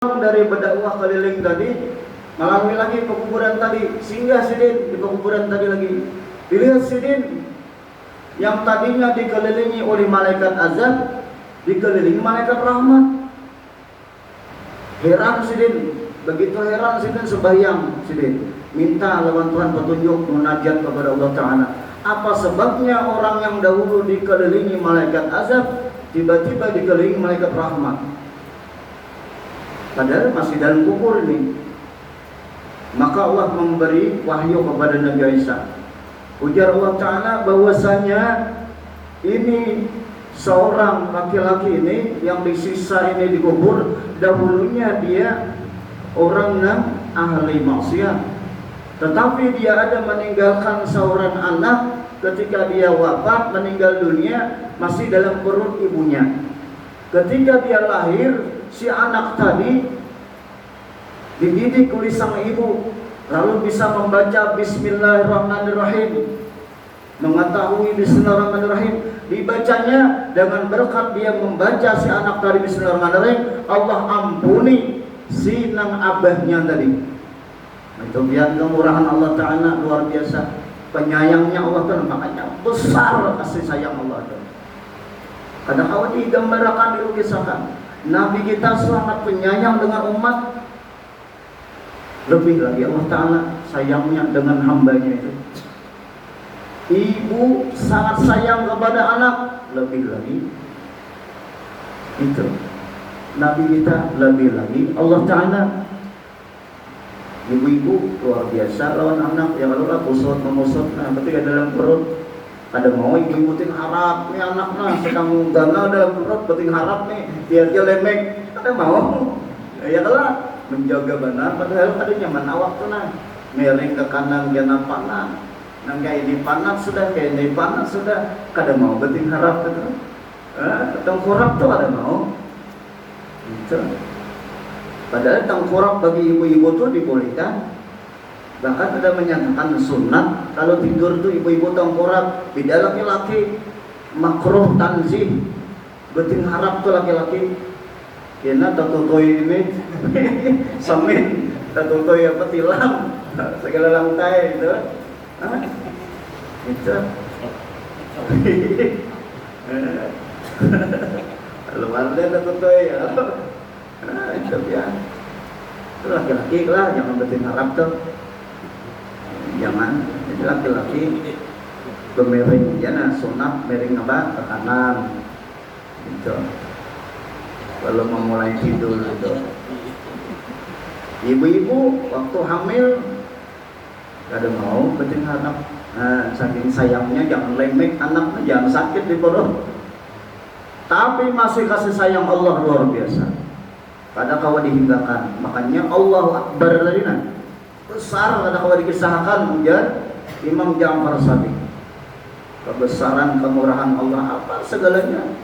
dari berdakwah keliling tadi, melalui lagi pekuburan tadi, singgah sidin di pekuburan tadi lagi. Dilihat sidin yang tadinya dikelilingi oleh malaikat azab, dikelilingi malaikat rahmat. Heran sidin, begitu heran sidin sembahyang sidin, minta lawan Tuhan petunjuk, munajat kepada Allah Ta'ala. Apa sebabnya orang yang dahulu dikelilingi malaikat azab, tiba-tiba dikelilingi malaikat rahmat? Padahal masih dalam kubur ini. Maka Allah memberi wahyu kepada Nabi Isa. Ujar Allah Ta'ala bahwasanya ini seorang laki-laki ini yang disisa ini dikubur, dahulunya dia orang yang ahli maksiat, tetapi dia ada meninggalkan seorang anak. Ketika dia wafat meninggal dunia masih dalam perut ibunya. Ketika dia lahir, si anak tadi dididik oleh sang ibu, lalu bisa membaca Bismillahirrahmanirrahim, mengetahui Bismillahirrahmanirrahim, dibacanya dengan berkat dia membaca si anak tadi Bismillahirrahmanirrahim, Allah ampuni si nang abahnya tadi. Itu biar kemurahan Allah Ta'ala luar biasa, penyayangnya Allah Ta'ala, makanya besar kasih sayang Allah Ta'ala. Kadang awal digambarkan, dilukiskan, Nabi kita sangat penyayang dengan umat. Lebih lagi Allah Ta'ala sayangnya dengan hambanya itu. Ibu sangat sayang kepada anak, lebih lagi itu Nabi kita, lebih lagi Allah Ta'ala. Ibu-ibu luar biasa lawan anak, ya kalau lah kusut memusut, nah ketika dalam perut ada mau ibu ting harap nih anaknya sedang gagal dalam perut, penting harap nih biar dia lemek, ada mau ya kalau menjaga benar, padahal ada nyaman awak tuh nah miring ke kanan jangan panas, nang kayak ini panas sudah, kayak ini panas sudah, kada mau penting harap itu, tengkorak tuh ada mau itu. Padahal tengkorak bagi ibu-ibu tuh dibolehkan. Bahkan ada menyatakan sunat kalau tidur tuh ibu-ibu tengkorak. Beda laki-laki makruh tanzih, beting harap tuh laki-laki. Kena tatutoi ini samin, tatutoi apa tilam segala lantai itu. Itu kalau ada tatutoi ya. Itu ya. Itu laki-laki lah, jangan beting harap tuh. Jangan, jadi laki-laki bemiring ya nah, sunat miring apa ke kanan gitu. Kalau memulai tidur gitu. Ibu-ibu waktu hamil ada mau beting harap. Nah, saking sayangnya jangan lemek anaknya, jangan sakit di perut. Tapi masih kasih sayang Allah luar biasa. Pada kawan dihinggakan, makanya Allahu Akbar tadi nah. Besar kada kau dikisahkan ujar Imam Ja'far Shadiq, kebesaran kemurahan Allah apa segalanya,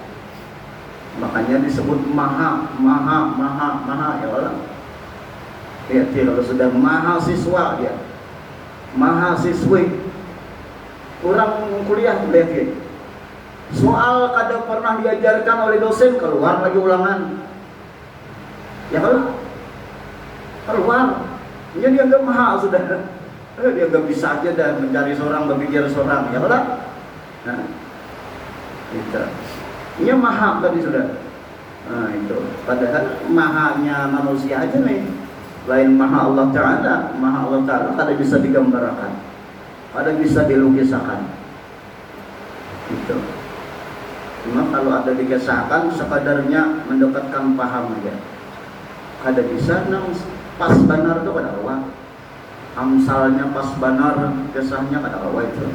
makanya disebut maha ya Allah. Lihat dia kalau sudah mahasiswa dia, mahasiswi kurang kuliah tuh lihat dia. Soal kada pernah diajarkan oleh dosen keluar lagi ulangan, ya kalau keluar. Ya dia anggap mahal sudah, dia anggap bisa aja dan mencari seorang, berpikir seorang, ya lah. Nah, itu, ini mahal tadi sudah. Nah itu, padahal mahanya manusia aja nih, lain maha Allah Ta'ala. Maha Allah Ta'ala kada bisa digambarkan, kada bisa dilukiskan. Itu. Cuma kalau ada dikisahkan, sekadarnya mendekatkan paham aja. Kada bisa nang pas benar itu kada kawa, amsalnya pas benar kisahnya kada kawa itu.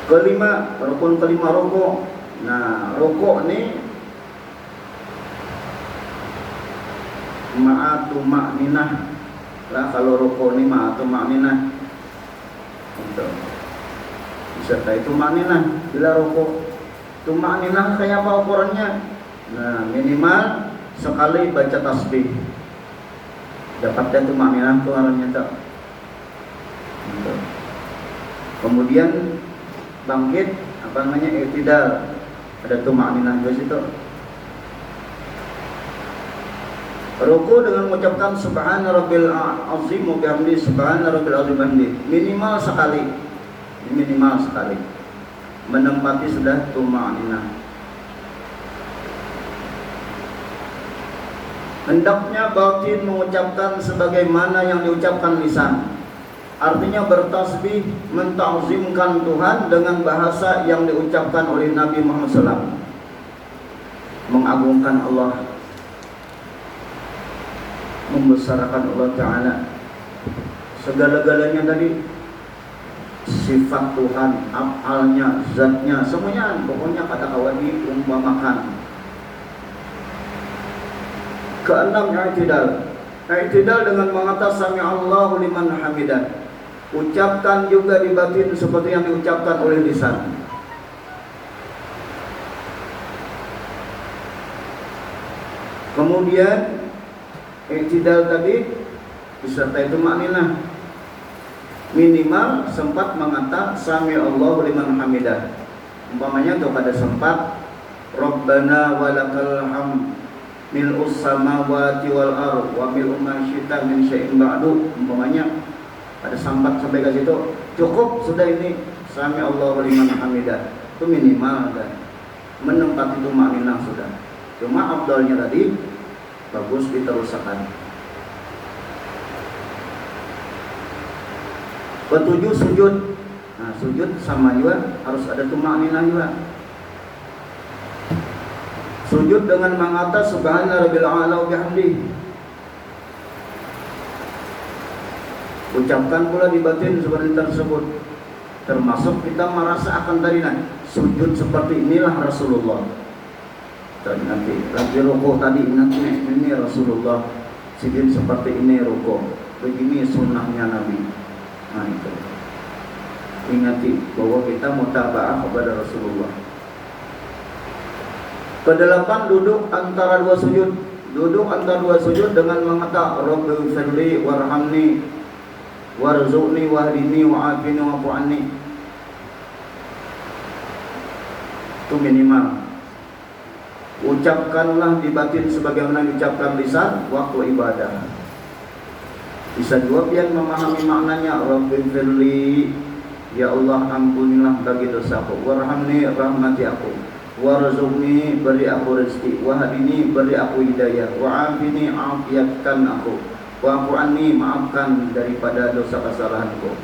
Kelima, rukun kelima rukuk. Nah rukuk ini ma'atu ma'minah lah, kalau rukuk ini ma'atu ma'minah itu beserta itu ma'minah bila rukuk. Tumakninah kayak apa ukurannya? Nah minimal sekali baca tasbih. Dapatnya tumakninah tuh orangnya tak. Kemudian bangkit apa namanya, i'tidal, ada tuma'ninah di situ. Ruku dengan mengucapkan subhana rabbil azim wa bihamdi, subhana rabbil azim bihamdi, minimal sekali, menempati sudah tuma'ninah. Hendaknya batin mengucapkan sebagaimana yang diucapkan lisan. Artinya bertasbih, menta'zimkan Tuhan dengan bahasa yang diucapkan oleh Nabi Muhammad SAW, mengagungkan Allah, membesarkan Allah Ta'ala, segala-galanya tadi, sifat Tuhan, af'alnya, zatnya, semuanya, pokoknya kata kawan diumpamakan. Keenam, i'tidal dengan mengatakan sami Allahu liman hamidah. Ucapkan juga di batin seperti yang diucapkan oleh lisan. Kemudian i'tidal tadi disertai tuma'ninah, minimal sempat mengatakan sami Allahu liman hamidah. Umpamanya kepada sempat Rabbana walakal hamd mil'us samawati wal ardh wa mil'u ma syi'ta min syai'in ba'du, umpamanya ada sambat sampai ke situ, cukup sudah ini sami Allahu liman hamidah, itu minimal dan menempati itu makna sudah. Cuma afdalnya tadi bagus diteruskan. Ketujuh, sujud. Nah, sujud sama juga harus ada tumakninah juga. Sujud dengan mengatakan subhana rabbil a'la wa bihamdi. Ucapkan pula di batin seperti tersebut. Termasuk kita merasa akan tadi sujud seperti inilah Rasulullah. Dan nanti lagi rukuk tadi ingat ini Rasulullah, sujud seperti ini rukuk. Begini sunnahnya Nabi. Nah itu. Ingati bahwa kita mutaba'ah kepada Rasulullah. Kedelapan, duduk antara dua sujud. Duduk antara dua sujud dengan mengatakan Rabbighfirli warhamni warzuqni wahdini wa'afini wa'fu anni. Itu minimal. Ucapkanlah di batin sebagaimana diucapkan lisan waktu ibadah. Bisa juga biar memahami maknanya. Rabbighfirli, ya Allah ampunilah bagi dosaku, warhamni, rahmati aku, warzuqni, beri aku rezeki, wahdini, beri aku hidayah, wa'afini, afiatkan aku, wa'fu anni, maafkan daripada dosa kesalahanku.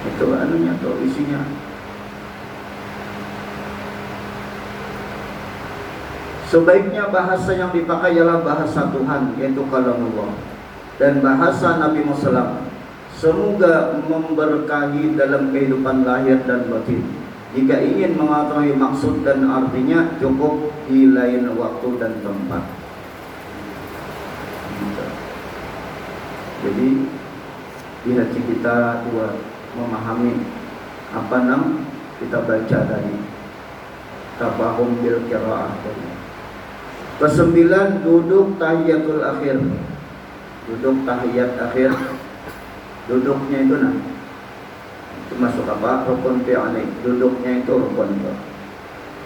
Itu anunya tuh isinya. Sebaiknya bahasa yang dipakai ialah bahasa Tuhan, yaitu kalamullah, dan bahasa Nabi Muhammad. Semoga memberkahi dalam kehidupan lahir dan batin. Jika ingin mengetahui maksud dan artinya, cukup di lain waktu dan tempat. Jadi di hati kita buat memahami apa kita baca tadi. Tabahum bil qiraah tadi. Kesembilan, duduk tahiyatul akhir. Duduk tahiyat akhir. Duduknya itu itu masuk apa? Rukun fi'li. Duduknya itu rukun itu.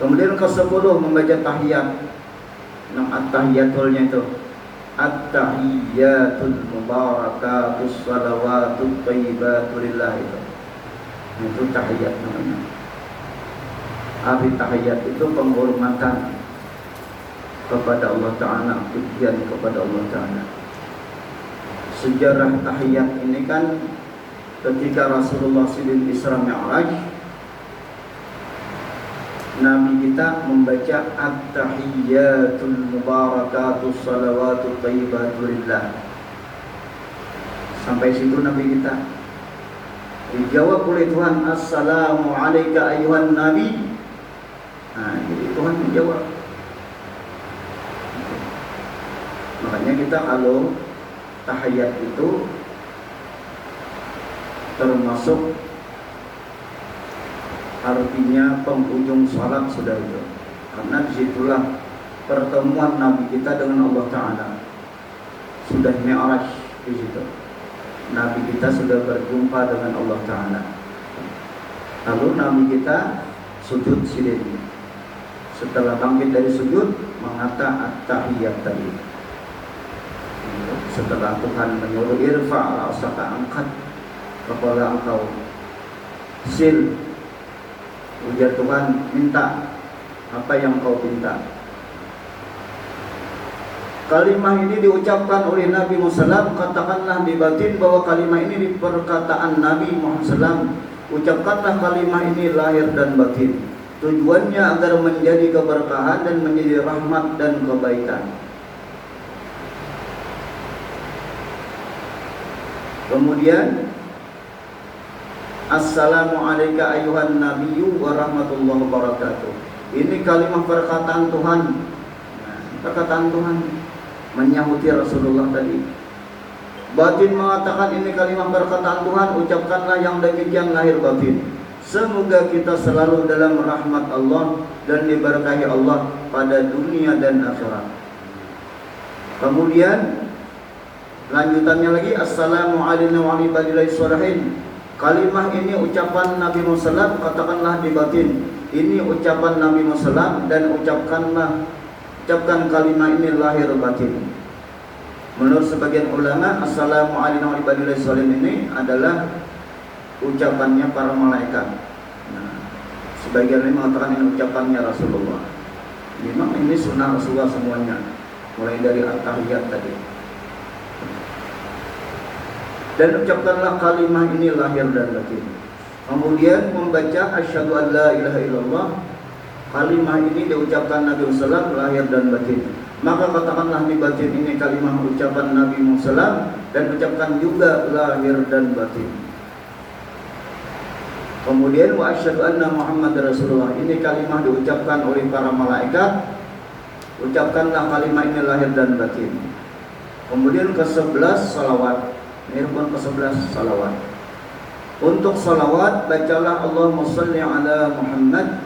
Kemudian ke-10, membaca tahiyat. At-tahiyatulnya itu at-tahiyyatul mubarakatus salawatut thayyibatu lillah itu. Itu tahiyat namanya. Arti tahiyat itu penghormatan kepada Allah Ta'ala, pujian kepada Allah Ta'ala. Sejarah tahiyat ini kan ketika Rasulullah SAW Isra Mi'raj, Nabi kita membaca at-tahiyyatul mubarakatus salawatut thayyibatu lillah. Sampai situ Nabi kita dijawab oleh Tuhan, assalamu alayka ayuhan nabi. Nah, jadi Tuhan menjawab. Makanya kita kalau tahiyat itu termasuk artinya penghujung salat sudah itu. Karena disitulah pertemuan Nabi kita dengan Allah Ta'ala. Sudah Mi'raj di situ. Nabi kita sudah berjumpa dengan Allah Ta'ala. Lalu Nabi kita sujud silin. Setelah bangkit dari sujud, mengata at-tahiyat tadi. Setelah Tuhan menyuruh irfa' ra'saka, angkat kepala engkau, sil, ujar Tuhan, minta apa yang kau minta. Kalimah ini diucapkan oleh Nabi Muhammad SAW, katakanlah di batin bahwa kalimah ini di perkataan Nabi Muhammad SAW. Ucapkanlah kalimah ini lahir dan batin. Tujuannya agar menjadi keberkahan dan menjadi rahmat dan kebaikan. Kemudian Assalamu alayka ayuhan nabiyyu wa rahmatullahi wabarakatuh. Ini kalimat perkataan Tuhan. Perkataan Tuhan menyahuti Rasulullah tadi. Batin mengatakan ini kalimat perkataan Tuhan, ucapkanlah yang demikian lahir batin. Semoga kita selalu dalam rahmat Allah dan diberkahi Allah pada dunia dan akhirat. Kemudian lanjutannya lagi, Assalamu alaikum warahmatullahi wabarakatuh. Kalimah ini ucapan Nabi Muhammad, katakanlah di batin. Ini ucapan Nabi Muhammad dan ucapkan kalimah ini lahir batin. Menurut sebagian ulama, Assalamu alaikum warahmatullahi wabarakatuh ini adalah ucapannya para malaikat. Nah, sebagian lain mengatakan ini ucapannya Rasulullah. Memang ini sunnah Rasulullah semuanya, mulai dari at-tahiyat tadi. Dan ucapkanlah kalimah ini lahir dan batin. Kemudian membaca asyhadu an la ilaha illallah. Kalimah ini diucapkan Nabi SAW lahir dan batin. Maka katakanlah di batin ini kalimah ucapan Nabi SAW dan ucapkan juga lahir dan batin. Kemudian wa asyhadu anna Muhammad Rasulullah. Ini kalimah diucapkan oleh para malaikat. Ucapkanlah kalimah ini lahir dan batin. Kemudian ke-11 salawat. Ini rukun ke-11 salawat. Untuk salawat bacalah Allahumma shalli ala Muhammad,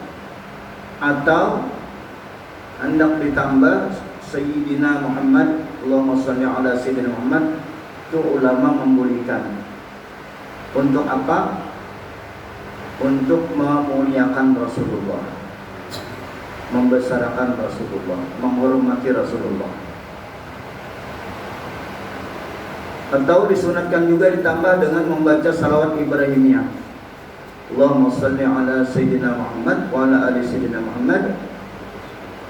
atau hendak ditambah Sayyidina Muhammad, Allahumma shalli ala Sayyidina Muhammad. Itu ulama membolehkan. Untuk apa? Untuk memuliakan Rasulullah, membesarkan Rasulullah, menghormati Rasulullah. Atau disunatkan juga ditambah dengan membaca salawat Ibrahimiyah. Allahumma shalli ala Sayyidina Muhammad wa ala ali Sayyidina Muhammad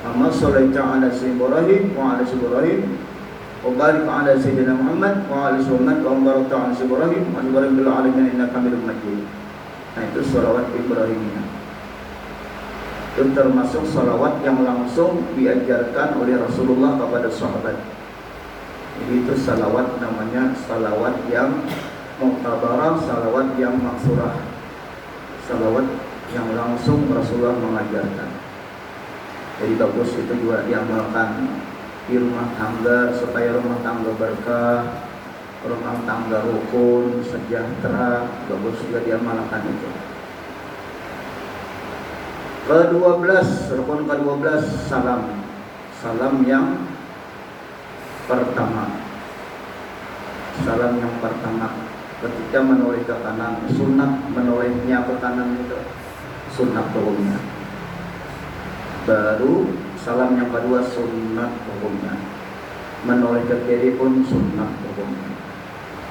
kama shallaita ala Sayyidina Ibrahim wa ala Ibrahim wa barik ala Sayyidina Muhammad wa ala Muhammad wa barik ala Sayyidina Ibrahim wa barik bil alamin innaka Hamidum Majid. Nah, itu salawat Ibrahimiyah. Itu termasuk salawat yang langsung diajarkan oleh Rasulullah kepada sahabat. Jadi itu salawat namanya salawat yang muqtabarah, salawat yang maksurah, salawat yang langsung Rasulullah mengajarkan. Jadi bagus itu juga diamalkan di rumah tangga supaya rumah tangga berkah, rumah tangga rukun, sejahtera. Bagus juga diamalkan itu. Ke-12, rukun ke-12 salam. Salam yang pertama. Salam yang pertama ketika menoleh ke kanan, sunat menolehnya ke kanan itu sunat hukumnya. Baru salam yang kedua sunat hukumnya. Menoleh ke kiri pun sunat hukumnya.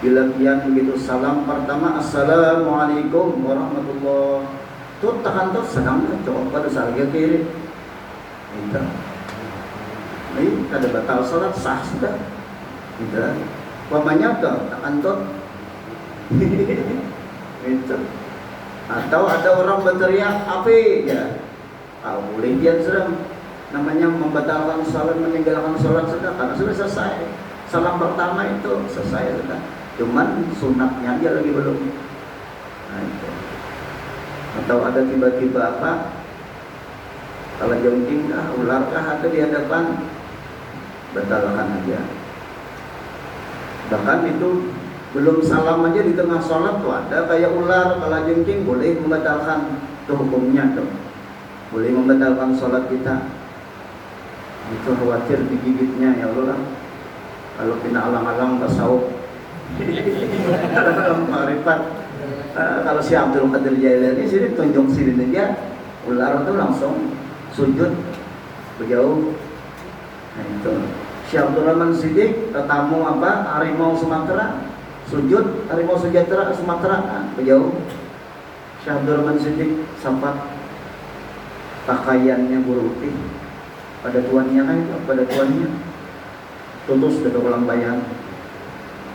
Bila kian begitu salam pertama, Assalamualaikum warahmatullahi wabarakatuh. Tuh tahan tuh sedang coba pada saling kiri. Itu. Ini ada batal salat sah sudah. Tidak. Pamanya tuh tahan tuh. Itu. Atau ada orang berteriak api ya. Boleh dia serem. Namanya membatalkan salat, meninggalkan salat sudah karena sudah selesai. Salam pertama itu selesai sudah. Cuman sunatnya aja lagi belum. Nah, itu. Atau ada tiba-tiba apa? Kalau jengking kah, ular kah ada di hadapan, batalkan aja. Bahkan itu belum salam aja di tengah sholat tuh ada kayak ular, kalau jengking boleh membatalkan itu hukumnya tuh. Boleh membatalkan sholat kita. Itu khawatir digigitnya ya Allah. Kalau kena alang-alang tasawuf. Dalam marifat. Kalau si Abdul Qadir Jailani sini tunjuk sini aja Ular itu langsung sujud berjauh. Nah itu Syekh Abdul Rahman Siddiq, tetamu harimau Sumatera, sujud harimau Sumatera berjauh. Syekh Abdul Rahman Siddiq sempat pakaiannya berputih pada tuannya pada tuannya tulus dari ulang bayan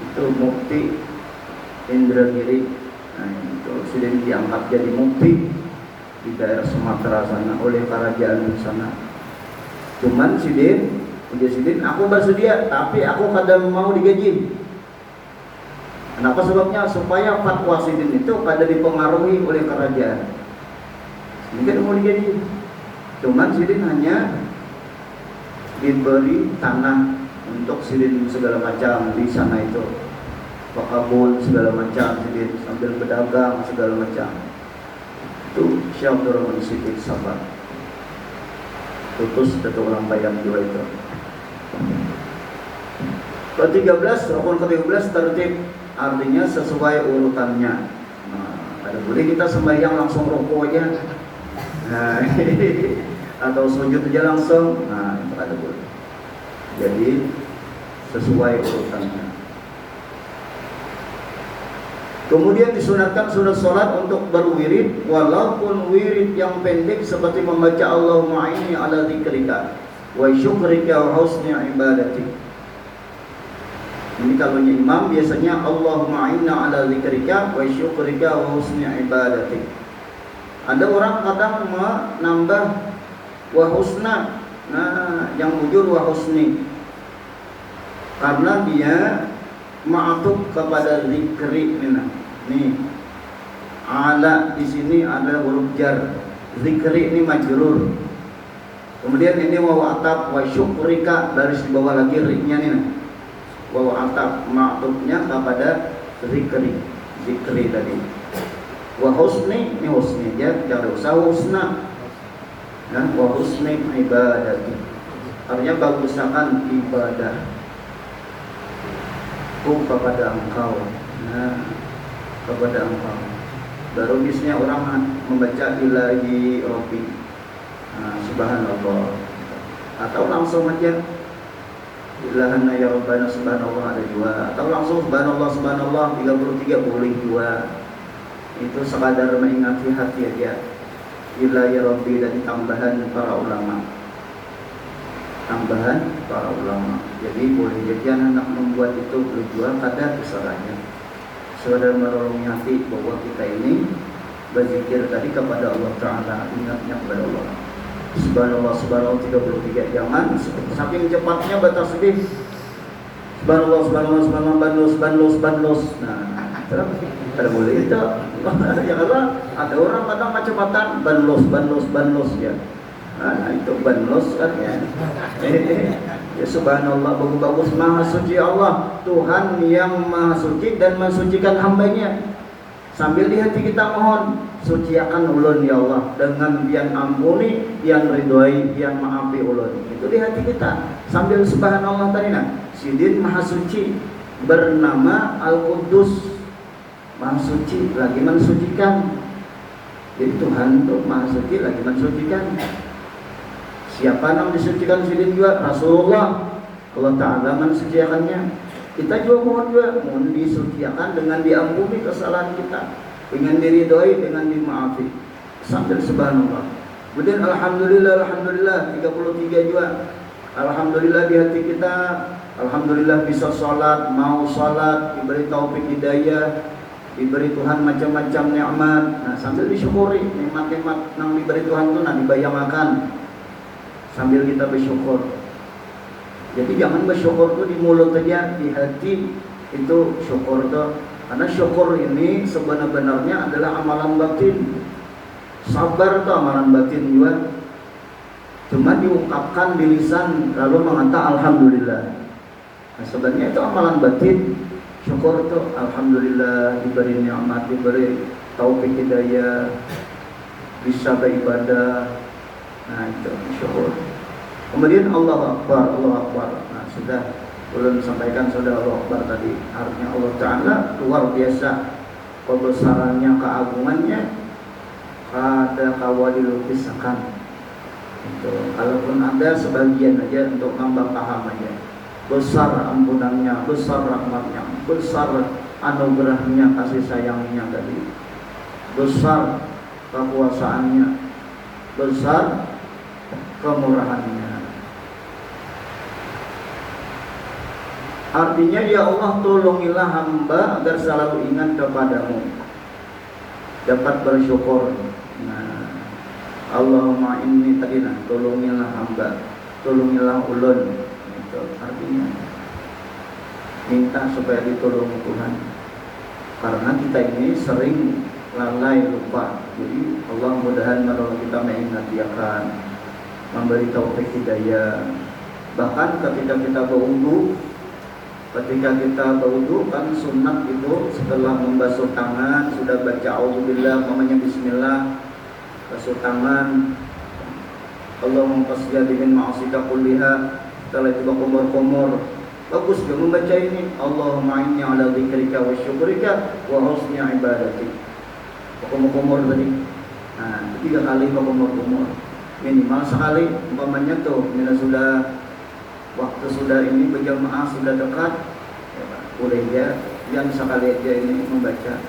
itu mufti Indragiri. Nah itu sudah diangkat jadi mufti di daerah Sumatera sana oleh kerajaan di sana. Cuman Sidin aku bersedia tapi aku kadang mau digaji. Kenapa sebabnya? Supaya fatwa Sidin itu kadang dipengaruhi oleh kerajaan. Mungkin mau digaji. Cuman Sidin hanya diberi tanah untuk Sidin segala macam di sana itu, pakabun segala macam, Sidin sambil berdagang segala macam. Itu Syekh Abdul Rahman Siddiq sabar. Putus dari orang bayang dua itu. Ke-13, rukun ke-13 tertib, artinya sesuai urutannya. Nah, ada boleh kita sembahyang langsung rukuk aja. Nah, atau sujud aja langsung. Nah, itu ada boleh. Jadi sesuai urutannya. Kemudian disunatkan sunat sholat untuk berwirid, walaupun wirid yang pendek seperti membaca Allahumma inni ala dzikrika wa syukrika wa husni ibadati. Ini kalau imam biasanya Allahumma inna ala dzikrika wa syukrika wa husni ibadati. Ada orang kadang menambah wa husna. Nah, yang bujur wa husni. Karena dia ma'atuf kepada zikri nih. Ala di sini ada huruf jar. Zikri ini majrur. Kemudian ini waw ataf wa syukrika, dari di bawah lagi ri-nya nih. Waw ataf ma'atufnya kepada zikri tadi. Wa husni, ini husni aja, jangan usah husna. Nah, wa husni ibadati. Artinya bagusakan ibadah kepada engkau. Nah, kepada engkau. Baru biasanya orang membaca ilahi rabbi. Nah, subhanallah. Atau langsung aja ilahana ya rabbana subhanallah ada dua. Atau langsung subhanallah 33 boleh dua. Itu sekadar mengingati hati aja. Ilahi rabbi dan tambahan para ulama. Jadi boleh jadi anak membuat itu berjuang kadar kesalahannya. Saudara menolong hati bahwa kita ini berzikir tadi kepada Allah Ta'ala, ingatnya kepada Allah. Subhanallah 33. Jangan saking cepatnya bertasbih. Subhanallah banlos. Nah, tidak boleh itu. Ya karena ada orang kadang kecepatan banlos ya. Nah itu banlos kan ya. Ya subhanallah, bagus maha suci Allah, Tuhan yang maha suci dan mensucikan hambanya. Sambil di hati kita mohon, suciakan ulun ya Allah dengan yang ampuni, yang ridhoi, yang maafi ulun. Itu di hati kita. Sambil subhanallah tadi Sidin maha suci, bernama Al-Quddus, maha suci lagi mensucikan. Jadi Tuhan itu maha suci lagi mensucikan. Siapa yang disucikan Sidin juga? Rasulullah. Allah Ta'ala mensucikannya. Kita juga mohon disucikan dengan diampuni kesalahan kita, dengan diridhoi, dengan dimaafi. Sambil subhanallah. Kemudian alhamdulillah 33 juga. Alhamdulillah di hati kita. Alhamdulillah bisa sholat, mau sholat, diberi taufik hidayah, diberi Tuhan macam-macam nikmat. Nah, sambil disyukuri nikmat-nikmat yang diberi Tuhan itu dibayangkan. Sambil kita bersyukur. Jadi jangan bersyukur itu di mulut aja, di hati itu syukur itu. Karena syukur ini sebenarnya adalah amalan batin. Sabar itu amalan batin juga. Cuma diungkapkan di lisan lalu mengatakan alhamdulillah. Nah, sebenarnya itu amalan batin. Syukur itu alhamdulillah diberi nikmat, diberi taufik hidayah, bisa beribadah. Nah itu syukur. Kemudian Allah Akbar. Nah sudah belum sampaikan saudara Allah Akbar tadi. Artinya Allah Ta'ala luar biasa kebesarannya, keagungannya. kada kawa dilukiskan. Itu kalaupun ada sebagian aja untuk nambah paham aja. Besar ampunannya, besar rahmatnya, besar anugerahnya, kasih sayangnya tadi, besar kekuasaannya, besar kemurahannya. Artinya ya Allah, tolongilah hamba agar selalu ingat kepadamu, dapat bersyukur. Nah, Allahumma inni tadina, tolongilah hamba, tolongilah ulun. Itu artinya minta supaya ditolongi Tuhan, karena kita ini sering lalai lupa. Jadi Allah mudahan menolong kita mengingatkan, memberi taufik hidayah. Bahkan ketika kita berwudu, kan sunat itu setelah membasuh tangan sudah baca auzubillah, namanya bismillah, basuh tangan, Allahumma qasjadi min ma'asika kulliha. Setelah itu kumur-kumur, bagus dia membaca ini, Allahumma inni ala dzikrika wa syukrika wa husni ibadatik. Kumur-kumur tadi. Nah, 3 kali kumur-kumur. Minimal sekali, umpamanya tuh bila sudah waktu sudah ini berjamaah sudah dekat, ya, boleh ya yang sekali aja ini membaca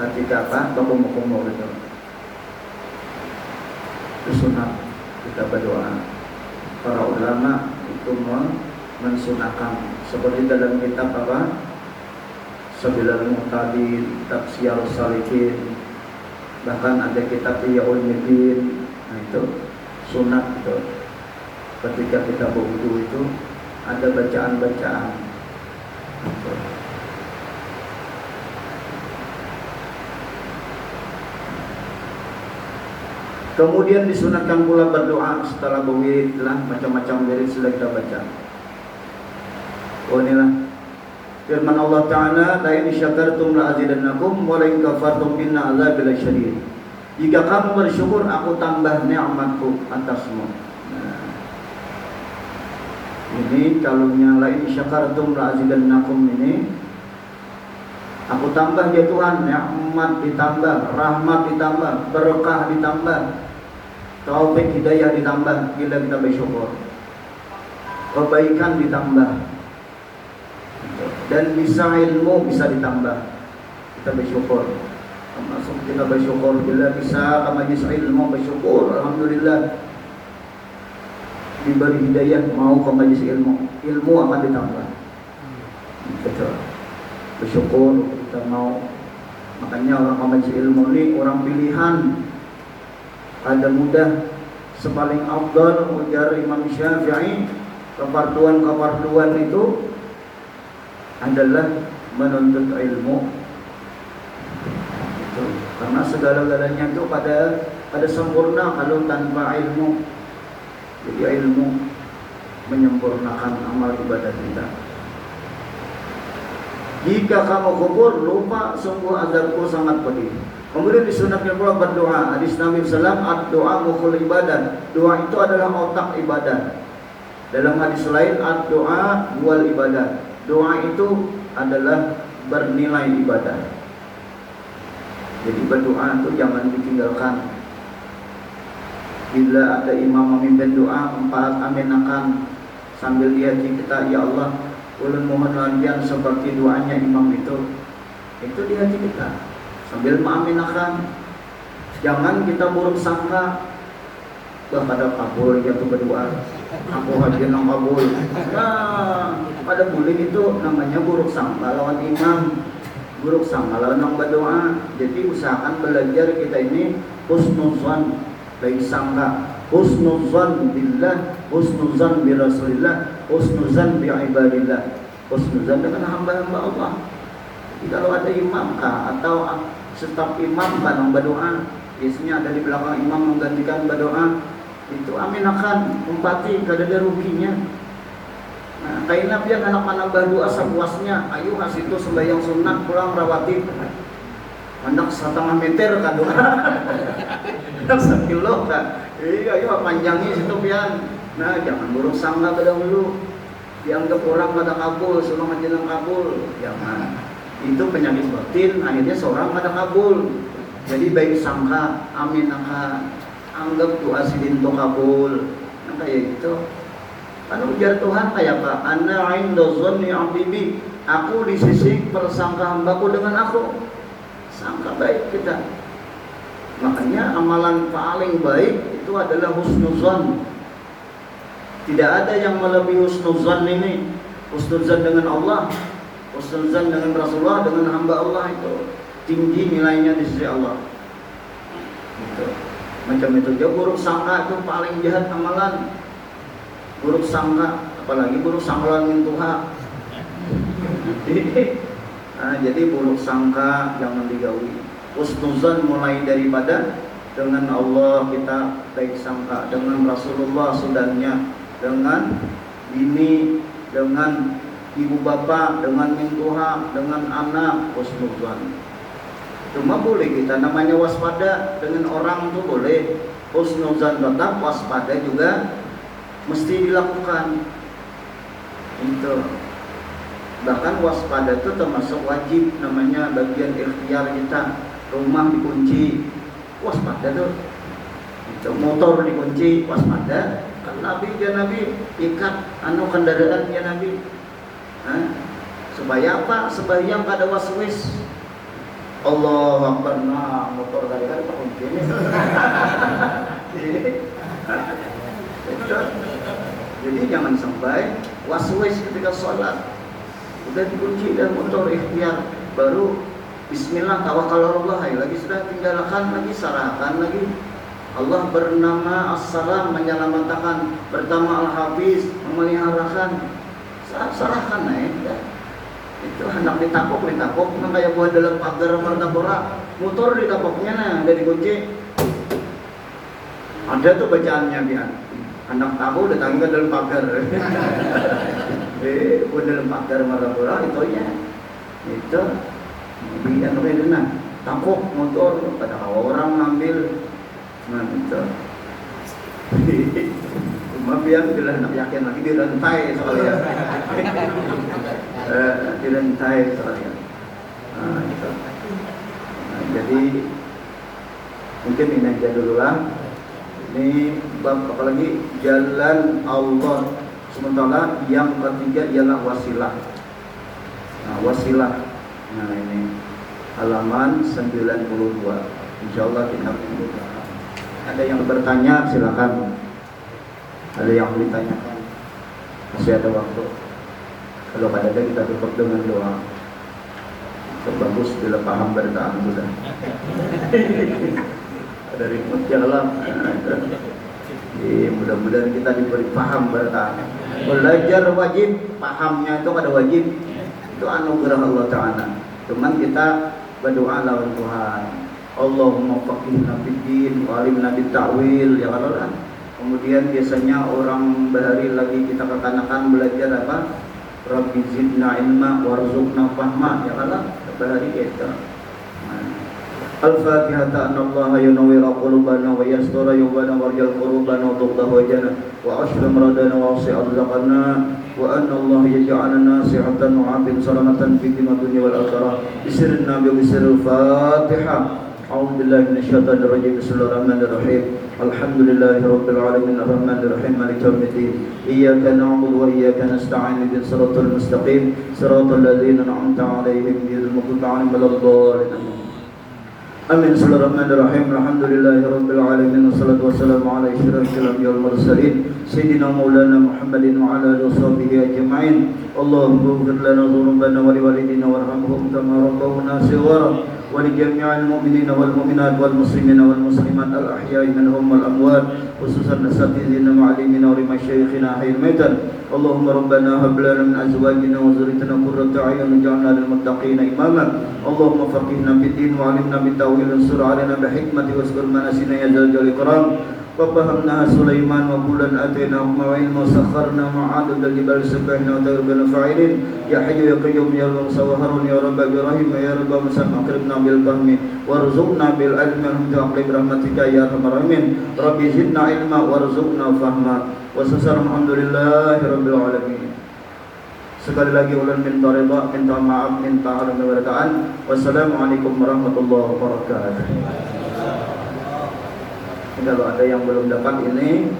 ketika apa kumur-kumur itu. Itu sunat kita berdoa. Para ulama itu mensunahkan seperti dalam kitab apa Sabilal Muqtadin, Tafsirus Salikin, bahkan ada kitab Iyaul Midin. Nah itu sunat itu. Ketika kita berwudu itu ada bacaan-bacaan. Kemudian disunatkan pula berdoa setelah berwirid lah, macam-macam wirid sudah kita baca. Oh inilah firman Allah Ta'ala, la in syakartum la azidannakum wa la in kafartum inna azabi lasyadid. Jika kamu bersyukur, aku tambah nikmatku atasmu. Nah, ini kalaunya la in syakartum la azidannakum ini, aku tambah ya Tuhan, nikmat ditambah, rahmat ditambah, berkah ditambah, taufik hidayah ditambah bila kita bersyukur, kebaikan ditambah, dan bisa ilmu bisa ditambah kita bersyukur. Termasuk kita bersyukur bila bisa ke majlis ilmu, bersyukur alhamdulillah diberi hidayah mau ke majlis ilmu akan ditambah. Kita bersyukur kita mau. Makanya orang ke majlis ilmu ini orang pilihan, ada mudah, sepaling afdal ujar Imam Syafi'i, keparduan itu adalah menuntut ilmu. Itu karena segala-galanya itu pada sempurna kalau tanpa ilmu. Jadi ilmu menyempurnakan amal ibadah kita. Jika kamu kubur lupa, sungguh azabku sangat pedih. Kemudian disunatkan pula berdoa. Hadis Nabi sallallahu alaihi wasallam, doa mukhul ibadah. Doa itu adalah otak ibadah. Dalam hadis lain, doa wal ibadah. Doa itu adalah bernilai ibadah. Jadi berdoa itu jangan ditinggalkan. Bila ada imam memimpin doa, 4 aminakan sambil di hati kita, ya Allah, ulun mohon latihan seperti doanya imam itu di hati kita sambil mengaminakan. Jangan kita buruk sangka, pada kabul jatuh berdoa, aku hadir nang kabul. Nah, pada bulik itu namanya buruk sangka lawan imam, buruk sangka lawan nang berdoa. Jadi usahakan belajar kita ini husnuzan, baik sangka, husnuzan billah, husnuzan bi rasulillah, husnuzan bi ibadillah, husnuzan dengan hamba-hamba Allah. Jadi kalau ada imam kah atau staf imam kah nang berdoa, biasanya ada di belakang imam menggantikan berdoa, itu aminakan, umpati kada ada ruginya. Nah, kaina pian anak-anak berdoa sepuasnya, ayo kasih itu sembahyang sunat pulang rawatib. Anak 1,5 meter kan doa. 1 kilo kan. Iya, ayo panjangnya situ pian. Nah, jangan buruk sangka dahulu. Dianggap orang kada kabul, suruh menjelang kabul. Jangan. Itu penyakit batin, akhirnya seorang kada kabul. Jadi baik sangka, amin angka, anggap doa sidin to kabul, nah kayak gitu. Kan ujar Tuhan kayak apa? Ana inda dhanni 'abdi bi. Aku di sisi persangka hambaku dengan aku. Sangka baik kita. Makanya amalan paling baik itu adalah husnuzan. Tidak ada yang melebihi husnuzan ini. Husnuzan dengan Allah, husnuzan dengan Rasulullah, dengan hamba Allah itu tinggi nilainya di sisi Allah. Gitu. Macam itu juga buruk sangka itu paling jahat amalan. Buruk sangka, apalagi buruk sangka min Tuhan. Jadi buruk sangka jangan digawi. Husnuzan mulai daripada dengan Allah kita baik sangka, dengan Rasulullah sudahnya, dengan ini, dengan ibu bapak, dengan min Tuhan, dengan anak, husnuzan. Cuma boleh kita namanya waspada dengan orang tuh boleh, husnuzan tetap, waspada juga mesti dilakukan. Itu. Bahkan waspada itu termasuk wajib, namanya bagian ikhtiar kita. Rumah dikunci, waspada tuh. Itu motor dikunci, waspada. Kan Nabi ya Nabi ikat kendaraan ya Nabi. Supaya apa? Sebayang kada waswis. Allah Akbar, nah motor tadi kan terkunci ini. Jadi jangan sampai waswis ketika sholat. Udah dikunci dan motor ikhtiar, baru Bismillah tawakkalallah, lagi sudah tinggalkan lagi, sarahkan lagi. Allah bernama As-Salam, menyelamatkan, pertama Al-Hafiz, memeliharakan. Sarahkan itu hendak ditapok, nah kayak buat dalam pagar martabora, motor ditapoknya nah dari kunci. Ada tuh bacaannya biar anak tahu datangin ke dalam pagar. Buat dalam pagar martabora itu nya itu biar mereka dengar tapok motor pada orang ngambil, nah itu. Cuma biar bila nak yakin lagi dirantai soalnya. Dirantai soalnya. Itu. Jadi mungkin ini aja dulu lah. Ini bab apalagi jalan Allah sementara yang ketiga ialah wasilah. Nah, wasilah. Nah, ini halaman 92. Insyaallah kita buka. Ada yang bertanya silakan. Ada yang ditanyakan. Masih ada waktu. Kalau ada kita tutup dengan doa. Bagus bila paham bertahan sudah. Ada ribut ya Allah. Mudah-mudahan kita diberi paham bertahan. Belajar wajib, pahamnya itu ada wajib. Itu anugerah Allah Ta'ala. Cuman kita berdoa lawan Tuhan. Allahumma faqihna fiddin wa alimna bitta'wil ya Allah. Kemudian biasanya orang bahari lagi kita kekanakan belajar apa? Rabbi zidna ilma warzuqna fahma ya Allah. Bahari kita. Al-Fatihah ta'anallaha yunawwira qulubana wa yastura yubana warjal qurubana wa tuqdah wajana wa ashram radana wa wasi' arzaqana wa anna Allah yaj'alana sihatan wa afin salamatan fi dunya wal akhirah bisirna bi bisiril Fatihah. A'udzu billahi minasyaitonir rajim. Bismillahirrahmanirrahim. Alhamdulillahi rabbil alamin arrahmanir rahim maliki yaumiddin. Iyyaka na'budu wa iyyaka nasta'in ihdinas siratal mustaqim siratal ladzina an'amta 'alaihim ghairil maghdubi 'alaihim waladdallin. Amin. Bismillahirrahmanirrahim. Alhamdulillahi rabbil alamin wassalatu wassalamu ala asyrafil anbiya'i wal mursalin sayyidina maulana Muhammadin wa ala alihi washabihi ajma'in. Allahumma ighfir lana dhunubana wa liwalidina warhamhum kama rabbawna shighara wa li jami'il mu'minina wal mu'minat wal muslimina wal muslimat al ahya'i minhum wal amwat khususan asatidina ma'alimina wa limasyayikhina ahyil maitan. Allahumma rabbana hab lana min azwajina wa dhurriyyatina qurrata a'yun waj'alna lil muttaqina imama. Allahumma faqihna fid din wa 'allimna bit tawil ansur 'alaina bi hikmati waskur manasina ya dzal jalali ikram. Wa fahamna Sulaiman wa kullan atayna hukma wa ilma sakharna ma'ad al-jibal sabbahna wa tawbana fa'ilin ya hayyu ya qayyum ya Allah sawaharun ya rabb rahim ya rabb musam aqribna bil fahmi warzuqna bil ilmi wa rahmatika ya arhamar rahimin. Rabbi zidna ilma warzuqna fahma. Wassalamu alhamdulillahi rabbil alamin. Sekali lagi ulun minta ridha, minta maaf, minta keberkahan. Wassalamualaikum warahmatullahi wabarakatuh. Kalau ada yang belum dapat ini